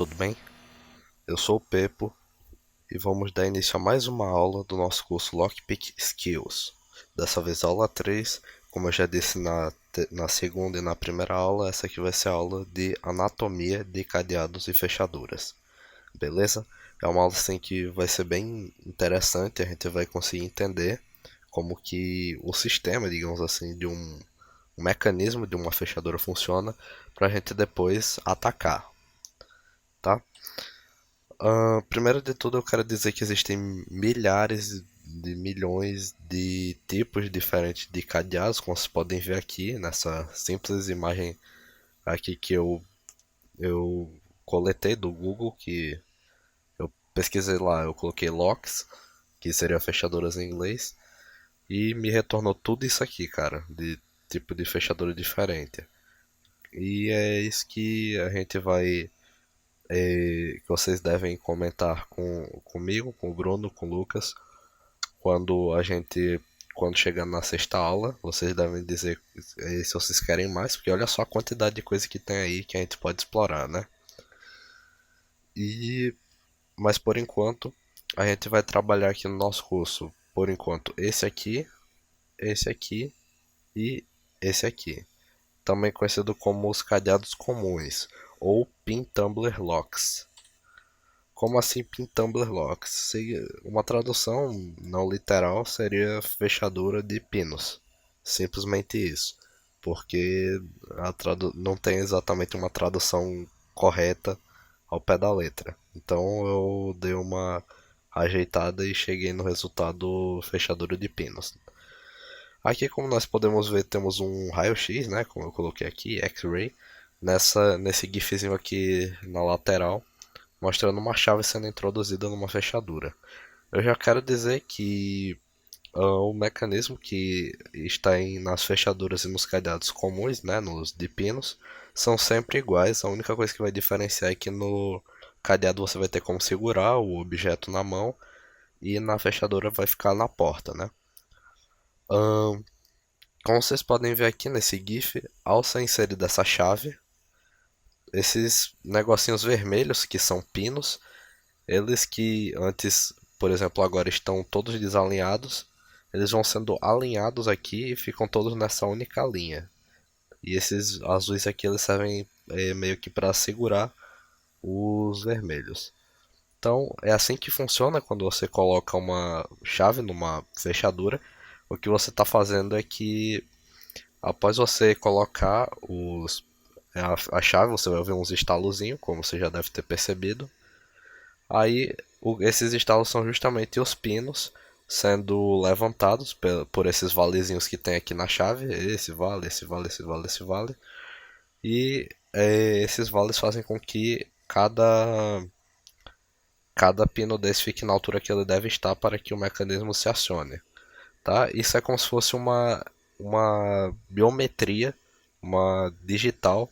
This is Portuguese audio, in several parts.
Tudo bem? Eu sou o Pepo e vamos dar início a mais uma aula do nosso curso Lockpick Skills. Dessa vez aula 3, como eu já disse na segunda e na primeira aula, essa aqui vai ser a aula de anatomia de cadeados e fechaduras. Beleza? É uma aula assim que vai ser bem interessante, a gente vai conseguir entender como que o sistema, digamos assim, de um mecanismo de uma fechadura funciona para a gente depois atacar, tá? Primeiro de tudo, eu quero dizer que existem milhares de milhões de tipos diferentes de cadeados, como vocês podem ver aqui nessa simples imagem aqui que eu coletei do Google, que eu pesquisei lá, eu coloquei locks, que seria fechaduras em inglês, e me retornou tudo isso aqui, cara, de tipo de fechadura diferente. E é isso que a gente vai que vocês devem comentar comigo, com o Bruno, com o Lucas, quando a gente quando chegar na sexta aula, vocês devem dizer se vocês querem mais, porque olha só a quantidade de coisa que tem aí que a gente pode explorar, né? E mas por enquanto a gente vai trabalhar aqui no nosso curso, por enquanto, esse aqui e esse aqui, também conhecido como os cadeados comuns ou pin tumbler locks. Como assim pin tumbler locks? Uma tradução não literal seria fechadura de pinos. Simplesmente isso. Porque não tem exatamente uma tradução correta ao pé da letra. Então eu dei uma ajeitada e cheguei no resultado fechadura de pinos. Aqui, como nós podemos ver, temos um raio-x, né? Como eu coloquei aqui, X-ray, nesse gifzinho aqui na lateral, mostrando uma chave sendo introduzida numa fechadura. Eu já quero dizer que o mecanismo que está nas fechaduras e nos cadeados comuns, né, nos de pinos, são sempre iguais. A única coisa que vai diferenciar é que no cadeado você vai ter como segurar o objeto na mão e na fechadura vai ficar na porta, né? Ahn, Como vocês podem ver aqui nesse GIF, ao ser inserida essa chave, esses negocinhos vermelhos que são pinos, eles que antes, por exemplo, agora estão todos desalinhados, eles vão sendo alinhados aqui e ficam todos nessa única linha. E esses azuis aqui eles servem meio que para segurar os vermelhos. Então é assim que funciona quando você coloca uma chave numa fechadura. O que você está fazendo é que após você colocar a chave, você vai ouvir uns estalozinhos, como você já deve ter percebido. Aí esses estalos são justamente os pinos sendo levantados por esses valezinhos que tem aqui na chave. Esse vale, esse vale, esse vale, esse vale. E esses vales fazem com que cada pino desse fique na altura que ele deve estar para que o mecanismo se acione. Tá? Isso é como se fosse uma biometria, uma digital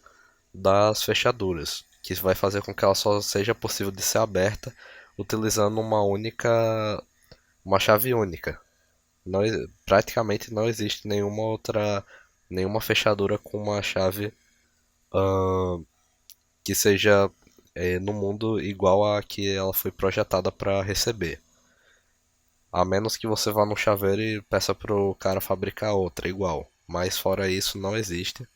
das fechaduras, que vai fazer com que ela só seja possível de ser aberta utilizando uma chave única. Não, praticamente não existe nenhuma fechadura com uma chave ahn, que seja no mundo igual a que ela foi projetada para receber. A menos que você vá no chaveiro e peça pro cara fabricar outra igual. Mas fora isso, não existe.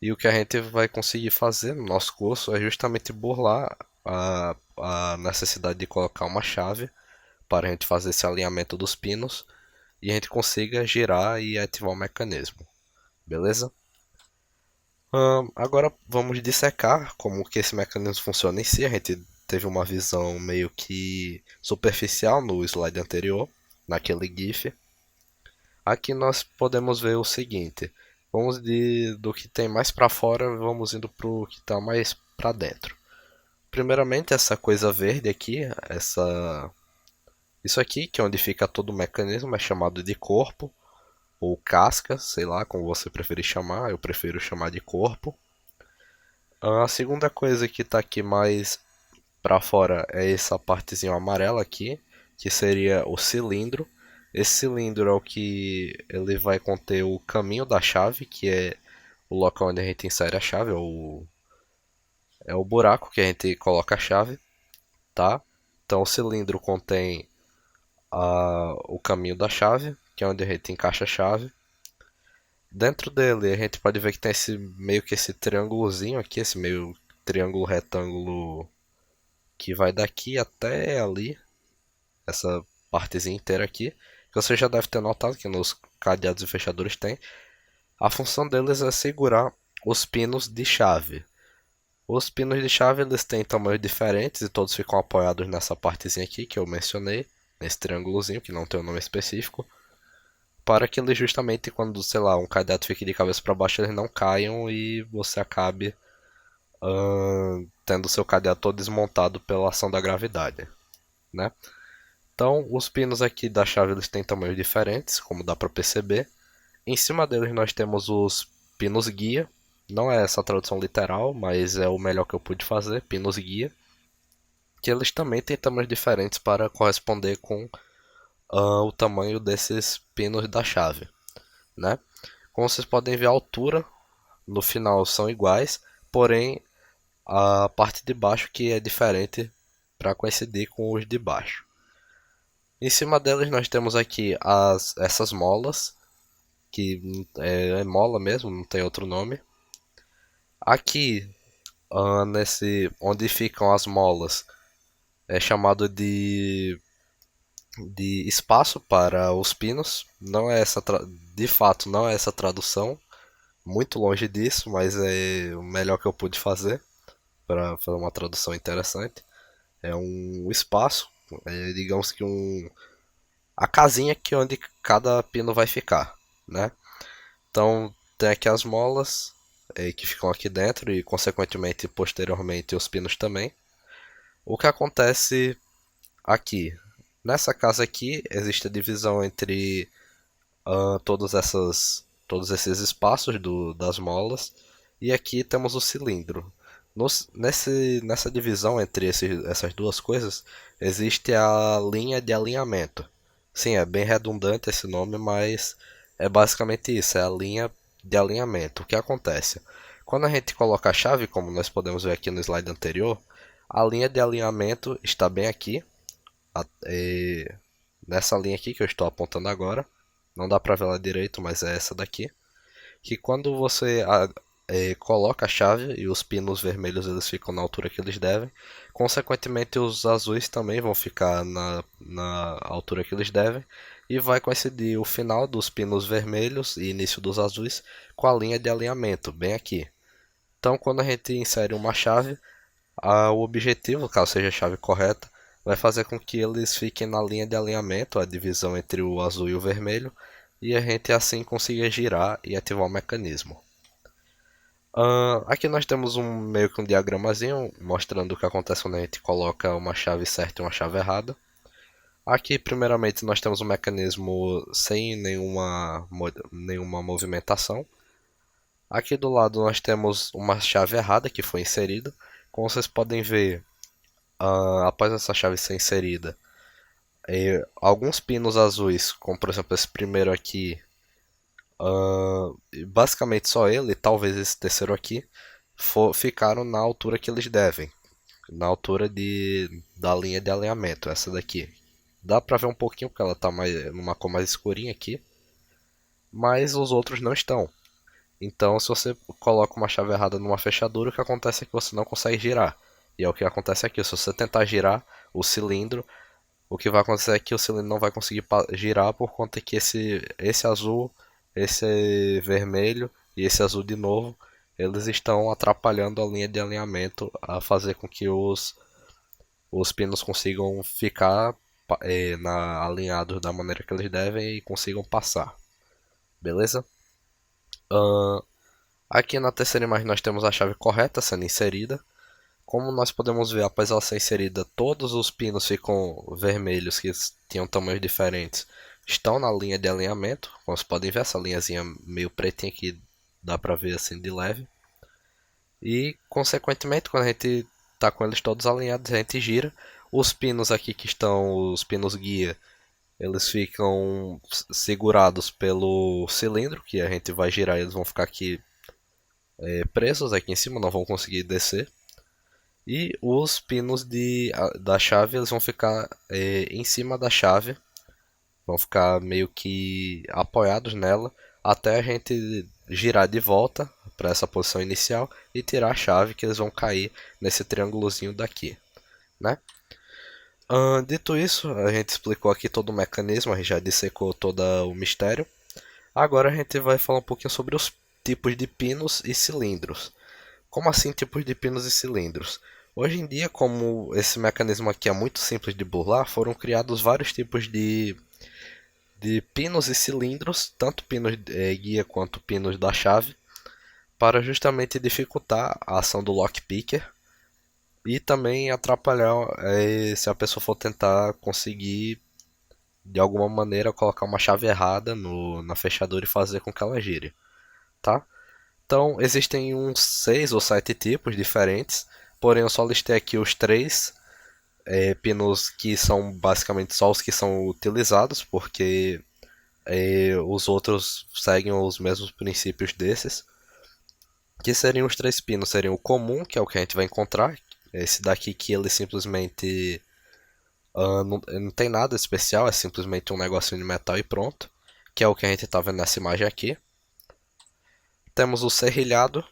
E o que a gente vai conseguir fazer no nosso curso é justamente burlar a necessidade de colocar uma chave para a gente fazer esse alinhamento dos pinos e a gente consiga girar e ativar o mecanismo. Beleza? Agora vamos dissecar como que esse mecanismo funciona em si. A gente teve uma visão meio que superficial no slide anterior, naquele GIF. Aqui nós podemos ver o seguinte: vamos do que tem mais para fora, vamos indo para o que está mais para dentro. Primeiramente, essa coisa verde aqui, isso aqui, que é onde fica todo o mecanismo, é chamado de corpo ou casca, sei lá como você preferir chamar, eu prefiro chamar de corpo. A segunda coisa que está aqui mais para fora é essa partezinha amarela aqui, que seria o cilindro. Esse cilindro é o que ele vai conter o caminho da chave, que é o local onde a gente insere a chave, é o buraco que a gente coloca a chave, tá? Então o cilindro contém o caminho da chave, que é onde a gente encaixa a chave. Dentro dele a gente pode ver que tem esse meio que esse triângulozinho aqui, esse meio triângulo retângulo que vai daqui até ali, essa partezinha inteira aqui, que você já deve ter notado que nos cadeados e fechadores tem. A função deles é segurar os pinos de chave. Os pinos de chave eles têm tamanhos diferentes e todos ficam apoiados nessa partezinha aqui que eu mencionei, nesse triângulozinho que não tem um nome específico, para que eles justamente quando, sei lá, um cadeado fique de cabeça para baixo, eles não caiam e você acabe tendo seu cadeado todo desmontado pela ação da gravidade, né? Então, os pinos aqui da chave eles têm tamanhos diferentes, como dá para perceber. Em cima deles nós temos os pinos guia. Não é essa a tradução literal, mas é o melhor que eu pude fazer, pinos guia. Que eles também têm tamanhos diferentes para corresponder com o tamanho desses pinos da chave, né? Como vocês podem ver, a altura no final são iguais, porém a parte de baixo que é diferente para coincidir com os de baixo. Em cima deles nós temos aqui essas molas, que é mola mesmo, não tem outro nome. Aqui, nesse onde ficam as molas, é chamado de espaço para os pinos. Não é essa, de fato, não é essa tradução. Muito longe disso, mas é o melhor que eu pude fazer para fazer uma tradução interessante. É um espaço, digamos que a casinha que onde cada pino vai ficar, né? Então tem aqui as molas que ficam aqui dentro e consequentemente posteriormente os pinos também. O que acontece aqui? Nessa casa aqui existe a divisão entre todos esses espaços das molas e aqui temos o cilindro. Nessa divisão entre essas duas coisas existe a linha de alinhamento. Sim, é bem redundante esse nome, mas é basicamente isso, é a linha de alinhamento. O que acontece? Quando a gente coloca a chave, como nós podemos ver aqui no slide anterior, a linha de alinhamento está bem aqui, nessa linha aqui que eu estou apontando agora. Não dá para ver lá direito, mas é essa daqui. Que quando você coloca a chave e os pinos vermelhos eles ficam na altura que eles devem, consequentemente os azuis também vão ficar na altura que eles devem, e vai coincidir o final dos pinos vermelhos e início dos azuis com a linha de alinhamento, bem aqui. Então, quando a gente insere uma chave, o objetivo, caso seja a chave correta, vai fazer com que eles fiquem na linha de alinhamento, a divisão entre o azul e o vermelho, e a gente assim consiga girar e ativar o mecanismo. Aqui nós temos meio que um diagramazinho mostrando o que acontece quando a gente coloca uma chave certa e uma chave errada. Aqui, primeiramente, nós temos um mecanismo sem nenhuma movimentação. Aqui do lado nós temos uma chave errada que foi inserida. Como vocês podem ver, após essa chave ser inserida, alguns pinos azuis, como por exemplo esse primeiro aqui, basicamente só ele, talvez esse terceiro aqui, ficaram na altura que eles devem, na altura da linha de alinhamento, essa daqui. Dá pra ver um pouquinho porque ela tá numa cor mais escurinha aqui, mas os outros não estão. Então, se você coloca uma chave errada numa fechadura, o que acontece é que você não consegue girar. E é o que acontece aqui. Se você tentar girar o cilindro, o que vai acontecer é que o cilindro não vai conseguir girar por conta que esse azul, esse vermelho e esse azul de novo, eles estão atrapalhando a linha de alinhamento a fazer com que os pinos consigam ficar alinhados da maneira que eles devem e consigam passar. Beleza? Aqui na terceira imagem nós temos a chave correta sendo inserida. Como nós podemos ver, após ela ser inserida, todos os pinos ficam vermelhos, que tinham tamanhos diferentes, estão na linha de alinhamento. Como vocês podem ver, essa linhazinha meio pretinha que dá pra ver assim de leve. E, consequentemente, quando a gente está com eles todos alinhados, a gente gira. Os pinos aqui que estão, os pinos guia, eles ficam segurados pelo cilindro, que a gente vai girar e eles vão ficar aqui presos aqui em cima, não vão conseguir descer. E os pinos da chave eles vão ficar em cima da chave, vão ficar meio que apoiados nela até a gente girar de volta para essa posição inicial e tirar a chave que eles vão cair nesse triângulozinho daqui, né? Dito isso, a gente explicou aqui todo o mecanismo, a gente já dissecou todo o mistério. Agora a gente vai falar um pouquinho sobre os tipos de pinos e cilindros. Como assim tipos de pinos e cilindros? Hoje em dia, como esse mecanismo aqui é muito simples de burlar, foram criados vários tipos de pinos e cilindros, tanto pinos guia quanto pinos da chave, para justamente dificultar a ação do lockpicker e também atrapalhar se a pessoa for tentar conseguir de alguma maneira colocar uma chave errada na fechadura e fazer com que ela gire, tá? Então existem uns 6 ou 7 tipos diferentes, porém eu só listei aqui os três pinos que são basicamente só os que são utilizados, porque os outros seguem os mesmos princípios desses. Que seriam os três pinos? Seriam o comum, que é o que a gente vai encontrar. Esse daqui que ele simplesmente não tem nada especial, é simplesmente um negocinho de metal e pronto. Que é o que a gente está vendo nessa imagem aqui. Temos o serrilhado.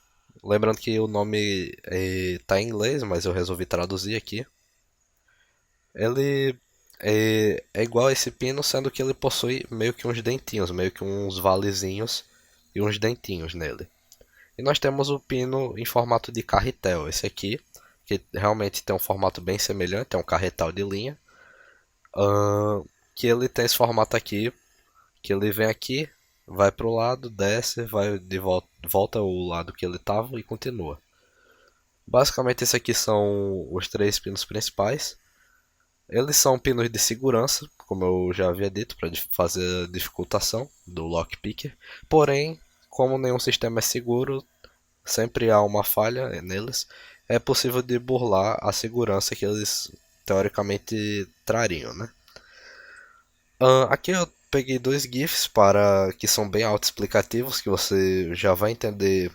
Lembrando que o nome está em inglês, mas eu resolvi traduzir aqui. Ele é igual a esse pino, sendo que ele possui meio que uns dentinhos, meio que uns valezinhos e uns dentinhos nele. E nós temos o pino em formato de carretel, esse aqui, que realmente tem um formato bem semelhante, é um carretel de linha, que ele tem esse formato aqui, que ele vem aqui, vai para o lado, desce, vai de volta, volta ao lado que ele estava e continua. Basicamente, esses aqui são os três pinos principais. Eles são pinos de segurança, como eu já havia dito, para fazer a dificultação do lockpicker. Porém, como nenhum sistema é seguro, sempre há uma falha neles. É possível de burlar a segurança que eles teoricamente trariam, né? Aqui eu peguei dois GIFs para que são bem autoexplicativos, que você já vai entender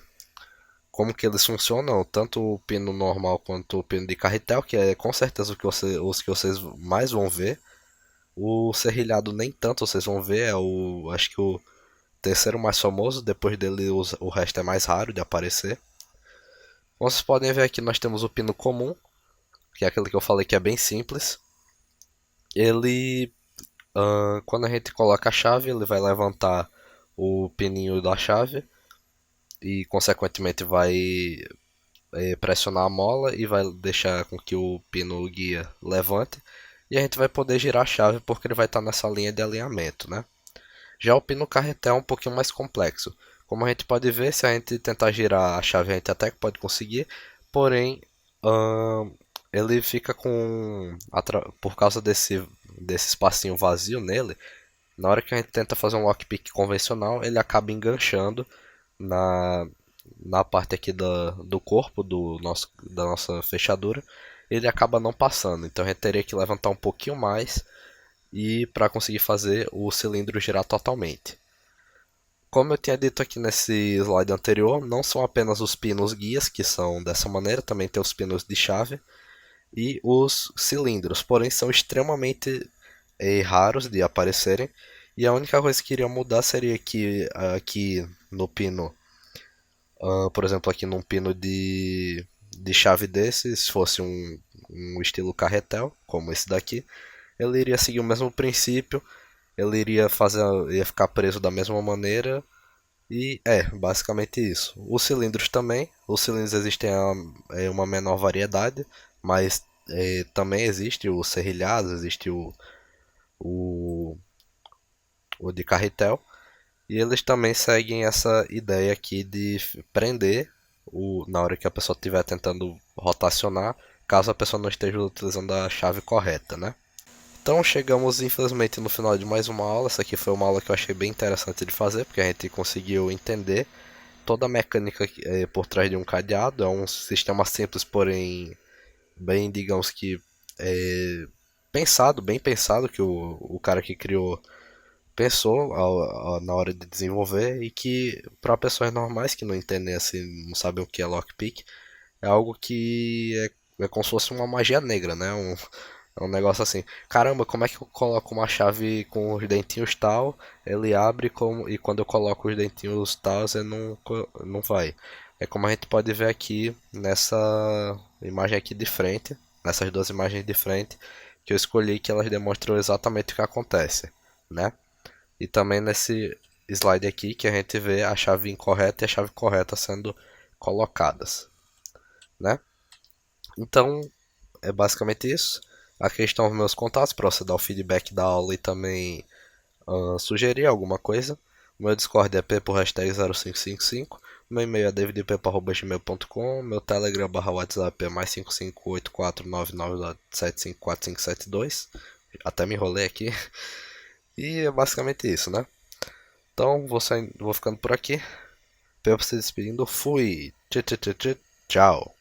como que eles funcionam, tanto o pino normal quanto o pino de carretel, que é com certeza os que vocês mais vão ver. O serrilhado nem tanto vocês vão ver, acho que o terceiro mais famoso, depois dele o resto é mais raro de aparecer. Como vocês podem ver aqui, nós temos o pino comum, que é aquele que eu falei que é bem simples. Ele, quando a gente coloca a chave, ele vai levantar o pininho da chave e, consequentemente, vai pressionar a mola e vai deixar com que o pino guia levante. E a gente vai poder girar a chave porque ele vai estar nessa linha de alinhamento, né? Já o pino carretel é um pouquinho mais complexo. Como a gente pode ver, se a gente tentar girar a chave, a gente até que pode conseguir, porém ele fica por causa desse espacinho vazio nele, na hora que a gente tenta fazer um lockpick convencional, ele acaba enganchando na, na parte aqui do corpo da nossa fechadura, ele acaba não passando. Então a gente teria que levantar um pouquinho mais e para conseguir fazer o cilindro girar totalmente. Como eu tinha dito aqui nesse slide anterior, não são apenas os pinos guias que são dessa maneira, também tem os pinos de chave e os cilindros, porém são extremamente raros de aparecerem. E a única coisa que iria mudar seria que aqui no pino, por exemplo, aqui num pino de chave desse, se fosse um estilo carretel, como esse daqui, ele iria seguir o mesmo princípio, ele ia ficar preso da mesma maneira e basicamente isso. Os cilindros também, os cilindros existem uma menor variedade, mas também existe o serrilhado, existe o, o de carretel, e eles também seguem essa ideia aqui de prender na hora que a pessoa estiver tentando rotacionar, caso a pessoa não esteja utilizando a chave correta, né? Então chegamos infelizmente no final de mais uma aula. Essa aqui foi uma aula que eu achei bem interessante de fazer, porque a gente conseguiu entender toda a mecânica por trás de um cadeado. É um sistema simples, porém bem, digamos que pensado, bem pensado, que o cara que criou pensou na hora de desenvolver, e que para pessoas normais que não entendem assim, não sabem o que é lockpick, é algo que É como se fosse uma magia negra, né? É um negócio assim, caramba, como é que eu coloco uma chave com os dentinhos tal, ele abre como, e quando eu coloco os dentinhos tal, ele não vai. É como a gente pode ver aqui nessa imagem aqui de frente, nessas duas imagens de frente, que eu escolhi que elas demonstram exatamente o que acontece, né? E também nesse slide aqui que a gente vê a chave incorreta e a chave correta sendo colocadas, né? Então, é basicamente isso. Aqui estão os meus contatos para você dar o feedback da aula e também sugerir alguma coisa. O meu Discord é p por hashtag 0555. Meu e-mail é davidp@gmail.com. Meu Telegram barra WhatsApp é mais 5584997545572. Até me enrolei aqui. E é basicamente isso, né? Então vou ficando por aqui. Pepe se despedindo. Fui. Tchau.